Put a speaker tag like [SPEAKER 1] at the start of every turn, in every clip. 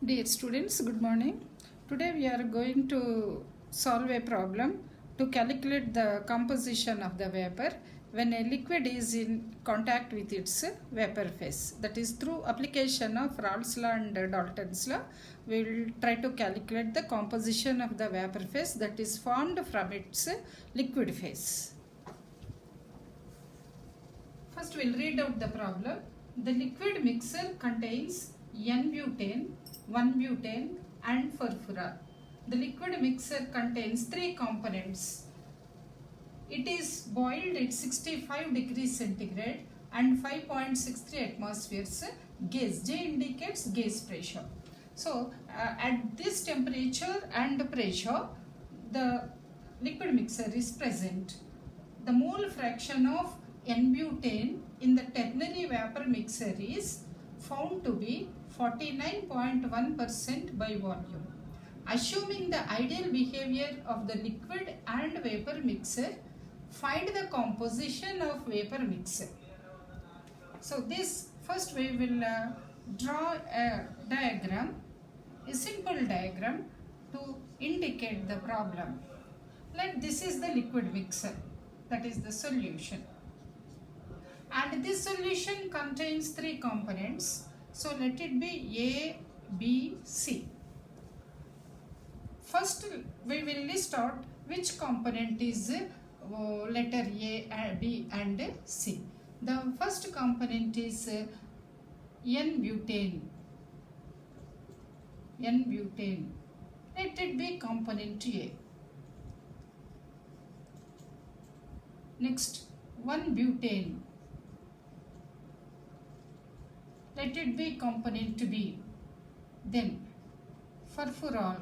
[SPEAKER 1] Dear students, good morning. Today we are going to solve a problem to calculate the composition of the vapor when a liquid is in contact with its vapor phase. That is, through application of Raoult's law and Dalton's law, we will try to calculate the composition of the vapor phase that is formed from its liquid phase. First we will read out the problem. The liquid mixture contains N-butane, 1-butane and furfural. The liquid mixture contains three components. It is boiled at 65 degrees centigrade and 5.63 atmospheres gas. J indicates gas pressure. So at this temperature and pressure, the liquid mixture is present. The mole fraction of N-butane in the ternary vapor mixture is found to be 49.1% by volume. Assuming the ideal behavior of the liquid and vapor mixture, find the composition of vapor mixture. So this first we will draw a diagram, a simple diagram to indicate the problem. Like this is the liquid mixture, that is the solution. And this solution contains three components. So let it be A, B, C. First we will list out which component is letter A, B and C. The first component is N-butane. N-butane. Let it be component A. Next, 1-butane. Let it be component B. Then furfural.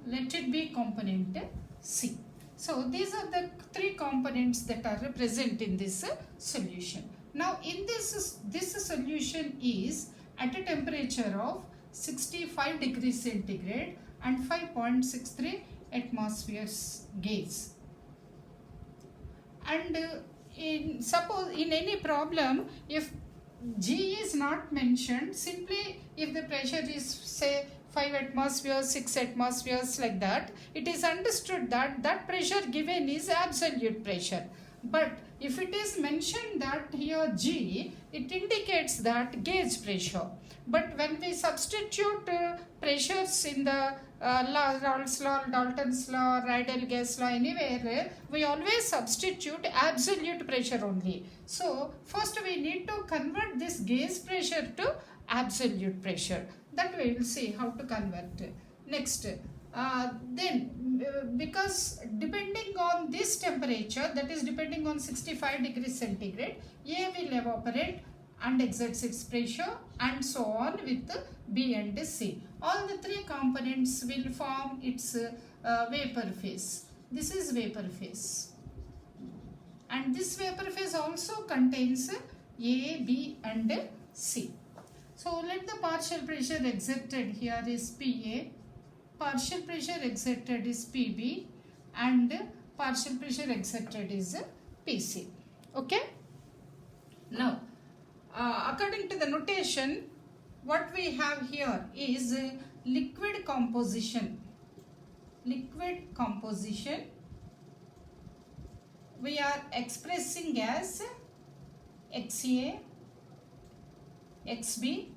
[SPEAKER 1] Let it be component C. So these are the three components that are present in this solution. Now in this solution is at a temperature of 65 degrees centigrade and 5.63 atmospheres gas. And suppose in any problem, if G is not mentioned, simply if the pressure is say 5 atmospheres, 6 atmospheres like that, it is understood that that pressure given is absolute pressure. But if it is mentioned that here G, it indicates that gauge pressure. But when we substitute pressures in the Raoult's law, Dalton's law, Rydell gas law, anywhere, we always substitute absolute pressure only. So first we need to convert this gauge pressure to absolute pressure. That we will see how to convert. Next, because depending on this temperature, that is depending on 65 degrees centigrade, A will evaporate and exerts its pressure and so on with B and C. All the three components will form its vapor phase. This is vapor phase. And this vapor phase also contains A, B and C. So let the partial pressure exerted here is PA, partial pressure exerted is PB and partial pressure exerted is PC. Okay. Now, according to the notation, what we have here is liquid composition. Liquid composition we are expressing as XA, XB,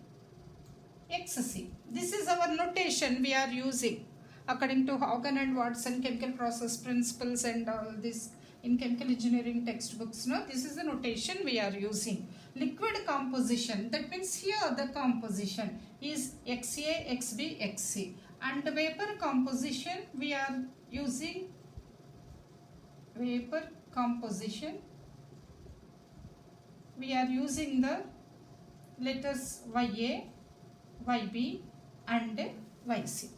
[SPEAKER 1] XC. This is our notation we are using according to Haugen and Watson chemical process principles and all this in chemical engineering textbooks. No, this is the notation we are using. Liquid composition, that means here the composition is XA, XB, XC, and the vapor composition we are using vapor composition. We are using the letters YA, YB and YC.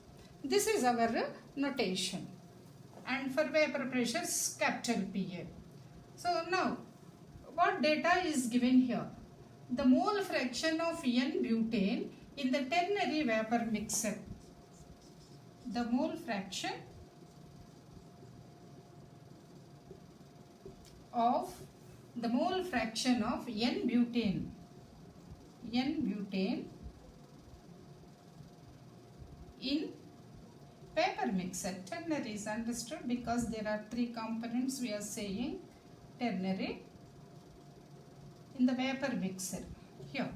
[SPEAKER 1] This is our notation. And for vapor pressures, capital PA. So now, what data is given here? The mole fraction of N-butane in the ternary vapor mixture. The mole fraction of N-butane mixer. Ternary is understood because there are three components we are saying ternary in the vapor mixer. Here,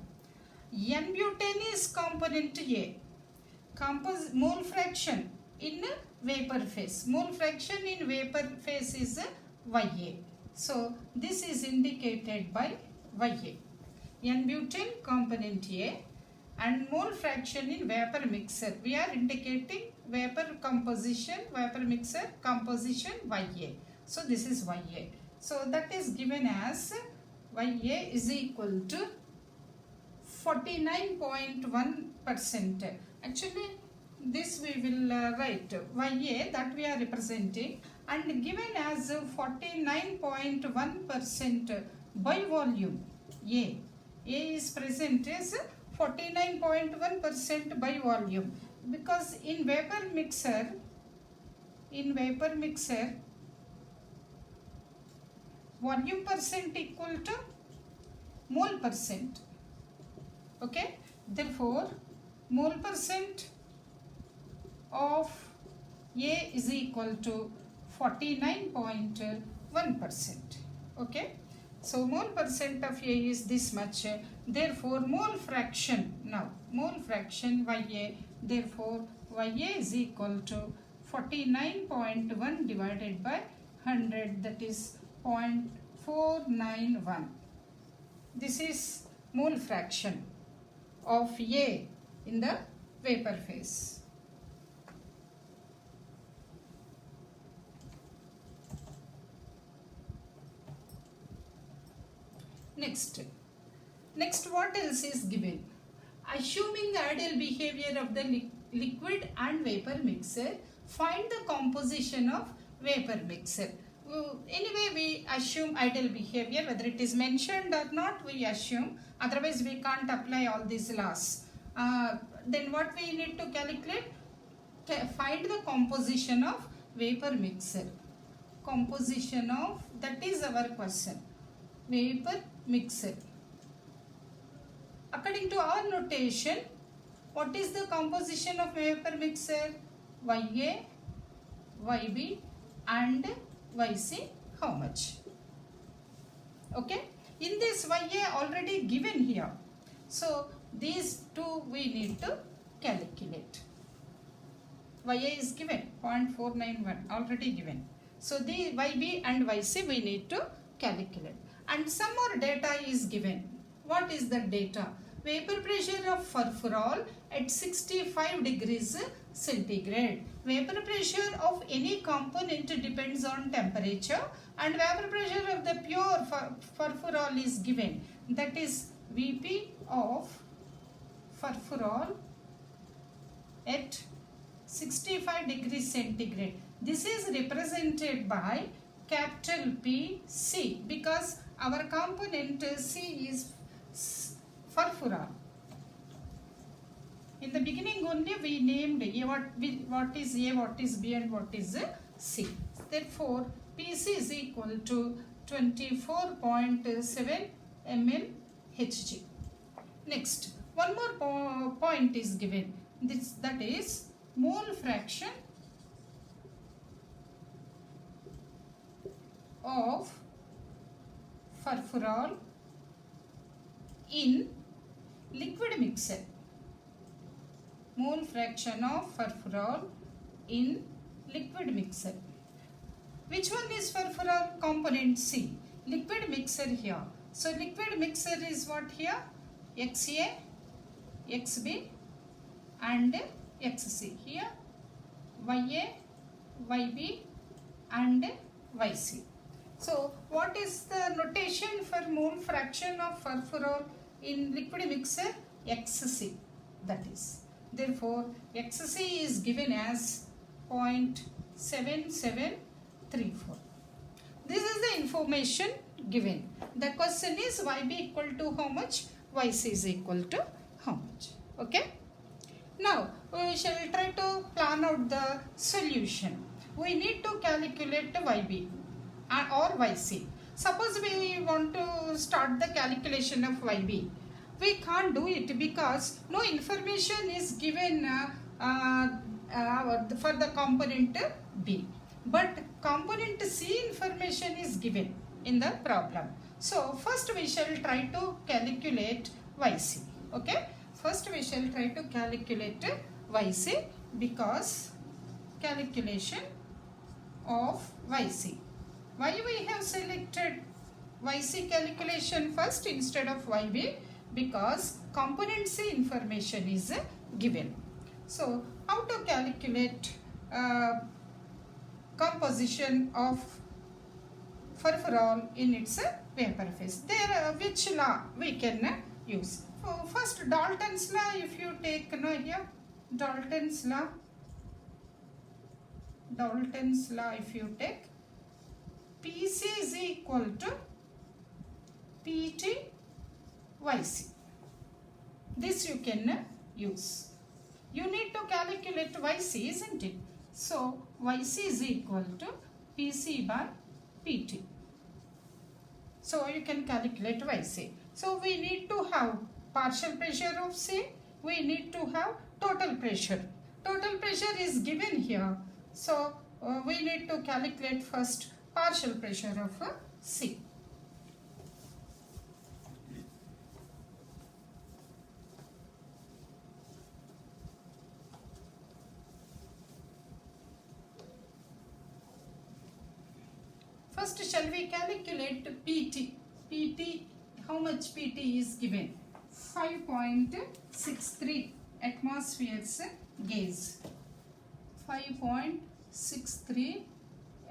[SPEAKER 1] N-butane is component A. Mole fraction in vapor phase. Mole fraction in vapor phase is Ya. So, this is indicated by Ya. N-butane component A and mole fraction in vapor mixer. We are indicating vapor mixer composition Ya. So, this is Ya. So, that is given as Ya is equal to 49.1%. Actually, this we will write Ya that we are representing and given as 49.1% by volume. A is present as 49.1% by volume because in vapor mixer volume percent equal to mole percent. Okay, therefore mole percent of A is equal to 49.1%. Okay, so mole percent of A is this much. Therefore mole fraction Ya, therefore Ya is equal to 49.1 divided by 100, that is 0.491. This is mole fraction of A in the vapor phase. Next what else is given? Assuming the ideal behavior of the liquid and vapor mixer, find the composition of vapor mixer. Anyway, we assume ideal behavior, whether it is mentioned or not, we assume, otherwise we can't apply all these laws. Then what we need to calculate? Find the composition of vapor mixer. Composition of, that is our question. Vapor mixer. According to our notation, what is the composition of vapor mixer? Ya, Yb and Yc, how much? Okay, in this Ya already given here. So, these two we need to calculate. Ya is given 0.491 already given. So, the Yb and Yc we need to calculate. And some more data is given. What is the data? Vapor pressure of furfural at 65 degrees centigrade. Vapor pressure of any component depends on temperature and vapor pressure of the pure furfural is given. That is Vp of furfural at 65 degrees centigrade. This is represented by capital P C because our component C is furfural. In the beginning only we named what is A, what is B and what is C. Therefore, PC is equal to 24.7 ml Hg. Next, one more point is given. That is mole fraction of furfural in liquid mixer. Mole fraction of furfural in liquid mixer. Which one is furfural? Component C. Liquid mixer here. So liquid mixer is what here? XA, XB and XC. Here YA, YB and YC. So what is the notation for mole fraction of furfural in liquid mixer? XC, that is. Therefore, XC is given as 0.7734. This is the information given. The question is YB equal to how much? YC is equal to how much? Okay. Now, we shall try to plan out the solution. We need to calculate YB or YC. Suppose we want to start the calculation of YB. We can't do it because no information is given for the component B. But component C information is given in the problem. So first we shall try to calculate YC. Okay. First we shall try to calculate YC, because calculation of YC. Why we have selected YC calculation first instead of YB? Because component C information is given. So how to calculate composition of furfural in its vapor phase? There which law we can use? First, Dalton's law, if you take here, Dalton's law, if you take, PC is equal to PT YC. This you can use. You need to calculate YC, isn't it? So YC is equal to PC by PT. So you can calculate YC. So we need to have partial pressure of C. We need to have total pressure. Total pressure is given here. So we need to calculate first partial pressure of C. First, shall we calculate PT? PT, how much PT is given? 5.63 atmospheres gauge. 5.63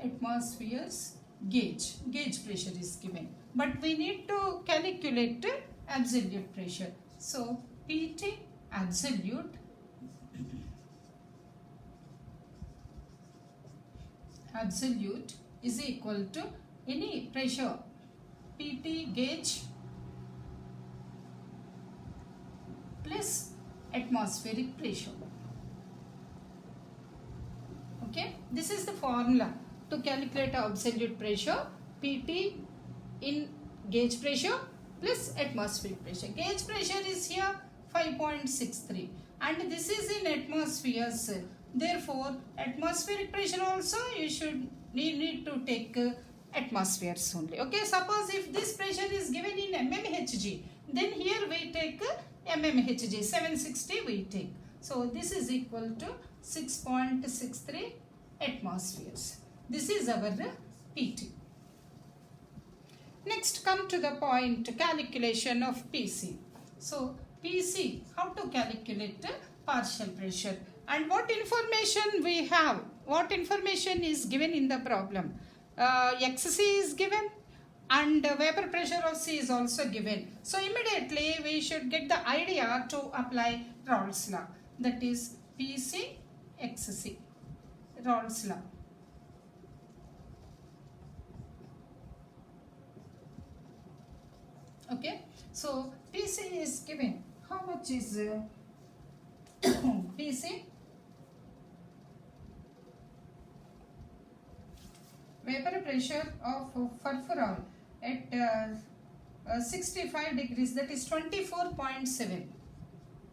[SPEAKER 1] atmospheres gauge. Gauge pressure is given. But we need to calculate absolute pressure. So, PT absolute is equal to any pressure, PT gauge plus atmospheric pressure. Okay, this is the formula to calculate absolute pressure, PT in gauge pressure plus atmospheric pressure. Gauge pressure is here 5.63 and this is in atmospheres. Therefore, atmospheric pressure also you need to take atmospheres only. Okay, suppose if this pressure is given in mmHg, then here we take mmHg, 760 we take. So this is equal to 6.63 atmospheres. This is our PT. Next, come to the point calculation of PC. So PC, how to calculate partial pressure and what information we have? What information is given in the problem? XC is given and vapor pressure of C is also given. So immediately we should get the idea to apply Raoult's law, that is PC XC, Raoult's law. Okay, so PC is given. How much is PC? Vapor pressure of furfural at 65 degrees, that is 24.7.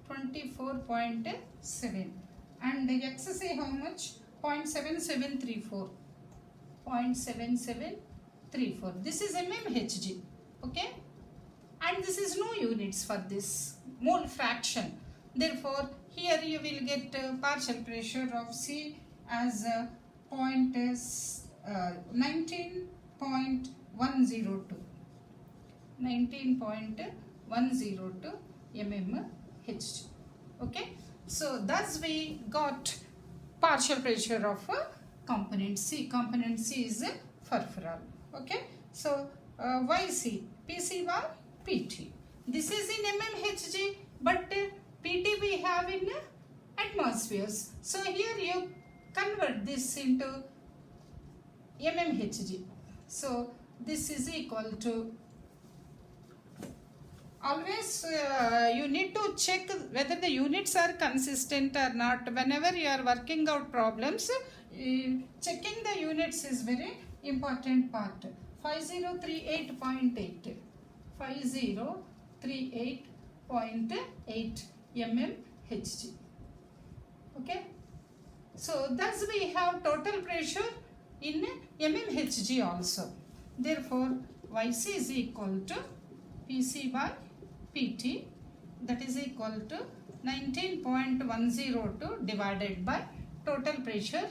[SPEAKER 1] 24.7. And the XC how much? 0.7734. 0.7734. This is mmHg. Okay? And this is no units for this mole fraction. Therefore, here you will get partial pressure of C as 19.102. 19.102 mmHg. Okay. So, thus we got partial pressure of component C. Component C is furfural. Okay. So, YC, PC by PT. This is in mmHg, but PT we have in atmospheres. So, here you convert this into mmHg. So, this is equal to, always you need to check whether the units are consistent or not. Whenever you are working out problems, checking the units is very important part. 5038.8. 5038.8 mmHg. Okay. So thus we have total pressure in mmHg also. Therefore Yc is equal to Pc by Pt, that is equal to 19.102 divided by total pressure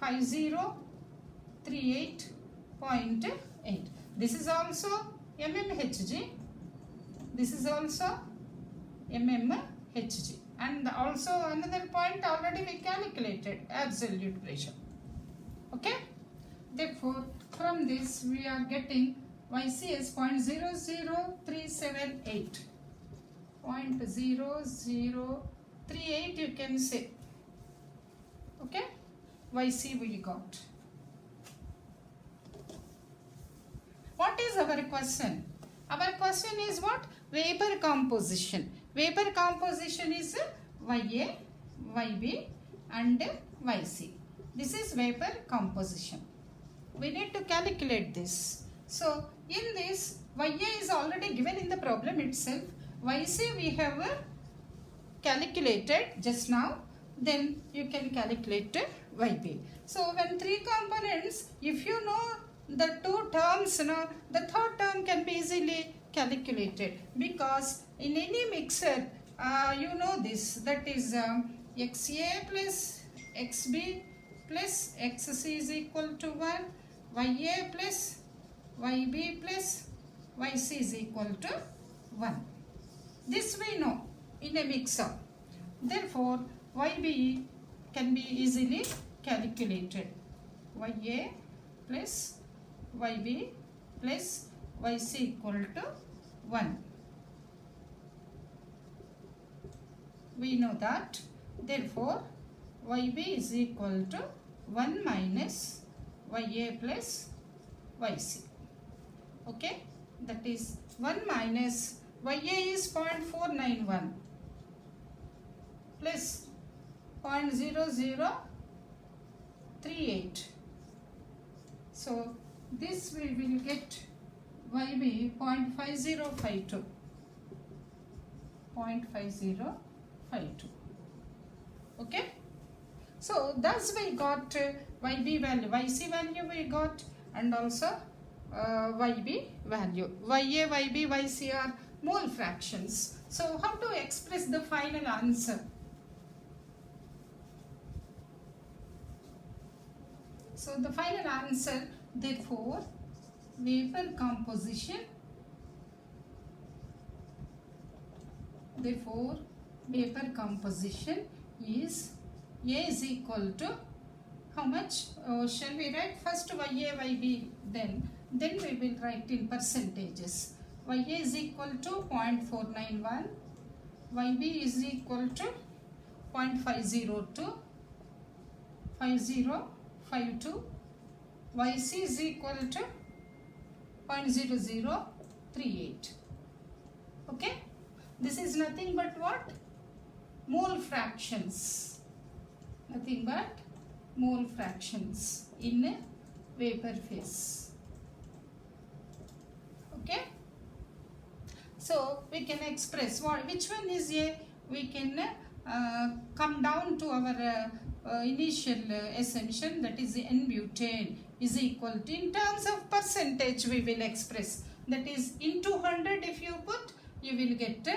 [SPEAKER 1] 5038.8. This is also mmHg. This is also mmHg. And also another point already we calculated, absolute pressure. Okay. Therefore, from this we are getting Yc as 0.00378. 0.0038 you can say. Okay. Yc we got. What is our question? Our question is what? Vapor composition. Vapor composition is Ya, Yb and Yc. This is vapor composition. We need to calculate this. So in this, Ya is already given in the problem itself. Yc we have calculated just now. Then you can calculate Yb. So when three components, if you know the two terms, the third term can be easily calculated, because in any mixer you know this, that is Xa plus Xb plus Xc is equal to 1, Ya plus Yb plus Yc is equal to 1. This we know in a mixer. Therefore Yb can be easily calculated. Ya plus Yb plus Yc equal to 1. We know that. Therefore Yb is equal to 1 minus Ya plus Yc. Okay. That is 1 minus Ya is 0.491 plus 0.0038. So this we will get Yb 0.5052. 0.5052. Okay. So thus we got Yb value, Yc value we got, and also Yb value. Ya, Yb, Yc are mole fractions. So how to express the final answer? So the final answer, therefore, vapor composition, is A is equal to how much? Shall we write first Ya, Yb, then we will write in percentages. Ya is equal to 0.491, Yb is equal to 0.502, 5052, Yc is equal to 0.0038. Okay. This is nothing but what? Mole fractions. Nothing but mole fractions in a vapor phase. Okay. So we can express what, which one is A? We can come down to our initial assumption, that is N-butane is equal to, in terms of percentage we will express, that is into 100 if you put, you will get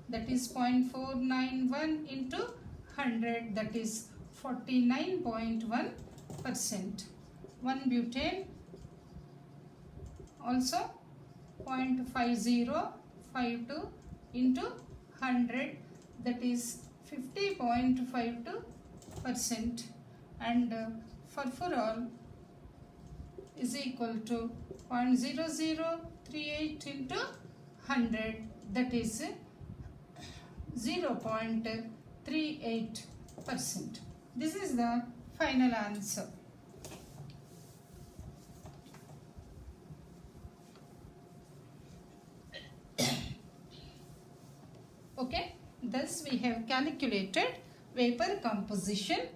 [SPEAKER 1] that is 0.491 into 100, that is 49.1%. 1-butane also 0.5052 into 100, that is 50.52%, and furfural is equal to 0.0038 into 100, that is 0.38%. This is the final answer. Okay, thus we have calculated vapor composition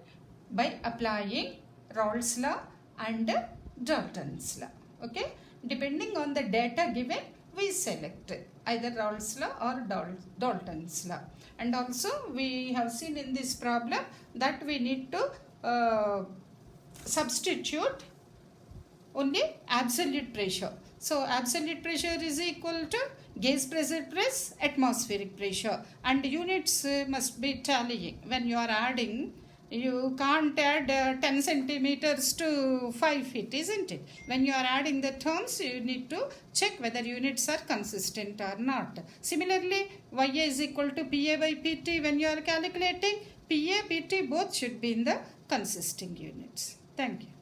[SPEAKER 1] by applying Raoult's law and Dalton's law. Okay, depending on the data given, we select either Raoult's law or Dalton's law. And also we have seen in this problem that we need to substitute only absolute pressure. So absolute pressure is equal to gauge pressure plus atmospheric pressure, and units must be tallying. When you are adding, you can't add 10 centimeters to 5 feet, isn't it? When you are adding the terms, you need to check whether units are consistent or not. Similarly, Ya is equal to Pa by Pt. When you are calculating, Pa, Pt both should be in the consisting units. Thank you.